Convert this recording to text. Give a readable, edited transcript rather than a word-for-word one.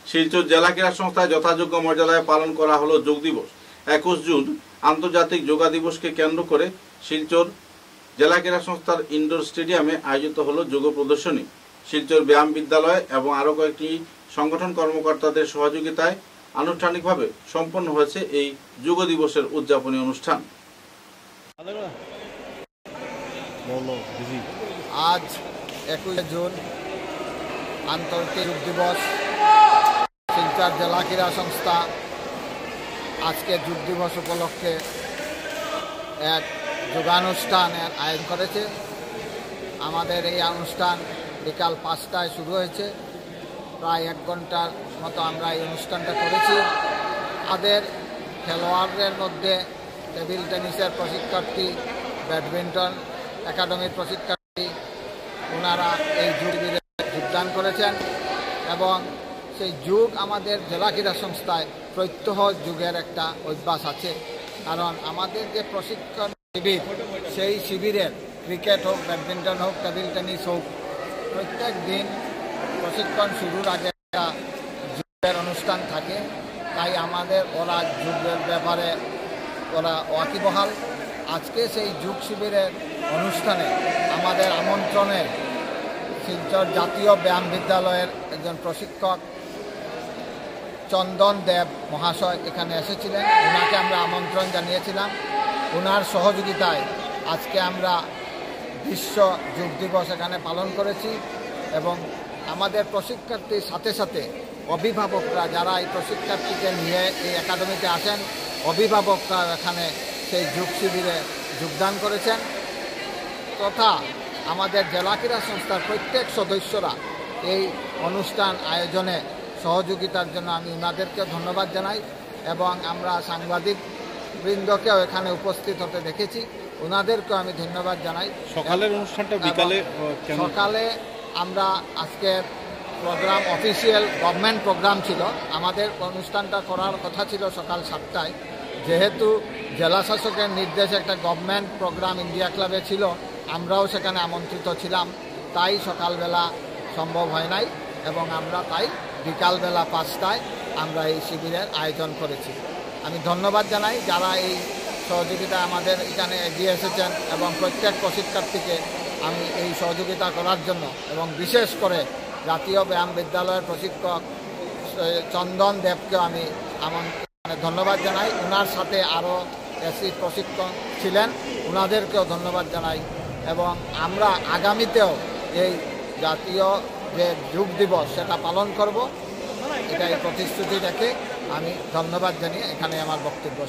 শিলচর জেলা ক্রীড়া সংস্থায় যথাযোগ্য মর্যাদায় পালন করা হলো যোগ দিবস। 21 জুন আন্তর্জাতিক যোগা দিবসকে কেন্দ্র করে শিলচর জেলা ক্রীড়া সংস্থার ইনডোর স্টেডিয়ামে আয়োজিত হলো যোগ প্রদর্শনী। শিলচর ব্যায়াম বিদ্যালয় এবং আরও কয়েকটি সংগঠন কর্মকর্তাদের সহযোগিতায় আনুষ্ঠানিকভাবে সম্পন্ন হয়েছে এই যোগ দিবসের উদযাপনী অনুষ্ঠান। আজ 21 জুন আন্তর্জাতিক যোগ দিবস। শিলচর জেলা ক্রীড়া সংস্থা আজকে যোগ দিবস উপলক্ষে এক যোগানুষ্ঠানের আয়োজন করেছে। আমাদের এই অনুষ্ঠান বিকাল 5টায় শুরু হয়েছে। প্রায় 1 ঘন্টার মতো আমরা এই অনুষ্ঠানটা করেছি। আমাদের খেলোয়াড়দের মধ্যে টেবিল টেনিসের প্রশিক্ষার্থী, ব্যাডমিন্টন একাডেমির প্রশিক্ষার্থী, ওনারা এই যোগবিরে যোগদান করেছেন এবং সেই যোগ আমাদের জেলা ক্রীড়া সংস্থায় প্রত্যহ যুগের একটা অভ্যাস আছে। কারণ আমাদের যে প্রশিক্ষণ শিবির, সেই শিবিরের ক্রিকেট হোক, ব্যাডমিন্টন হোক, টেবিল টেনিস হোক, প্রত্যেক দিন প্রশিক্ষণ শুরুর আগে একটা যোগের অনুষ্ঠান থাকে। তাই আমাদের ওরা যোগের ব্যাপারে ওরা ওয়াকিবহাল। আজকে সেই যোগ শিবিরের অনুষ্ঠানে আমাদের আমন্ত্রণে শিলচর জাতীয় ব্যায়াম বিদ্যালয়ের একজন প্রশিক্ষক চন্দন দেব মহাশয় এখানে এসেছিলেন। ওনাকে আমরা আমন্ত্রণ জানিয়েছিলাম। ওনার সহযোগিতায় আজকে আমরা বিশ্ব যোগ দিবস এখানে পালন করেছি এবং আমাদের প্রশিক্ষার্থীর সাথে সাথে অভিভাবকরা যারা এই প্রশিক্ষার্থীকে নিয়ে এই একাডেমিতে আসেন, অভিভাবকরা এখানে সেই যোগ শিবিরে যোগদান করেছেন তথা আমাদের জেলা ক্রীড়া সংস্থার প্রত্যেক সদস্যরা এই অনুষ্ঠান আয়োজনে সহযোগিতার জন্য আমি ওনাদেরকে ধন্যবাদ জানাই এবং আমরা সাংবাদিক বৃন্দকেও এখানে উপস্থিত হতে দেখেছি, ওনাদেরকেও আমি ধন্যবাদ জানাই। সকালের অনুষ্ঠানটা বিকালে সকালে আমরা আজকের প্রোগ্রাম অফিসিয়াল গভর্নমেন্ট প্রোগ্রাম ছিল। আমাদের অনুষ্ঠানটা করার কথা ছিল সকাল 7টায়। যেহেতু জেলা শাসকের নির্দেশে একটা গভর্নমেন্ট প্রোগ্রাম ইন্ডিয়া ক্লাবে ছিল, আমরাও সেখানে আমন্ত্রিত ছিলাম, তাই সকালবেলা সম্ভব হয় নাই এবং আমরা তাই বিকালবেলা 5টায় আমরা এই শিবিরের আয়োজন করেছি। আমি ধন্যবাদ জানাই যারা এই সহযোগিতা আমাদের এখানে এগিয়ে এসেছেন এবং প্রত্যেক প্রশিক্ষার্থীকে আমি এই সহযোগিতা করার জন্য এবং বিশেষ করে জাতীয় ব্যায়াম বিদ্যালয়ের প্রশিক্ষক চন্দন দেবকে আমি ধন্যবাদ জানাই। ওনার সাথে আরও এসি প্রশিক্ষক ছিলেন, ওনাদেরকেও ধন্যবাদ জানাই এবং আমরা আগামীতেও এই জাতীয় যে যোগ দিবস সেটা পালন করব, এটাই প্রতিশ্রুতি রেখে আমি ধন্যবাদ জানিয়ে এখানে আমার বক্তব্য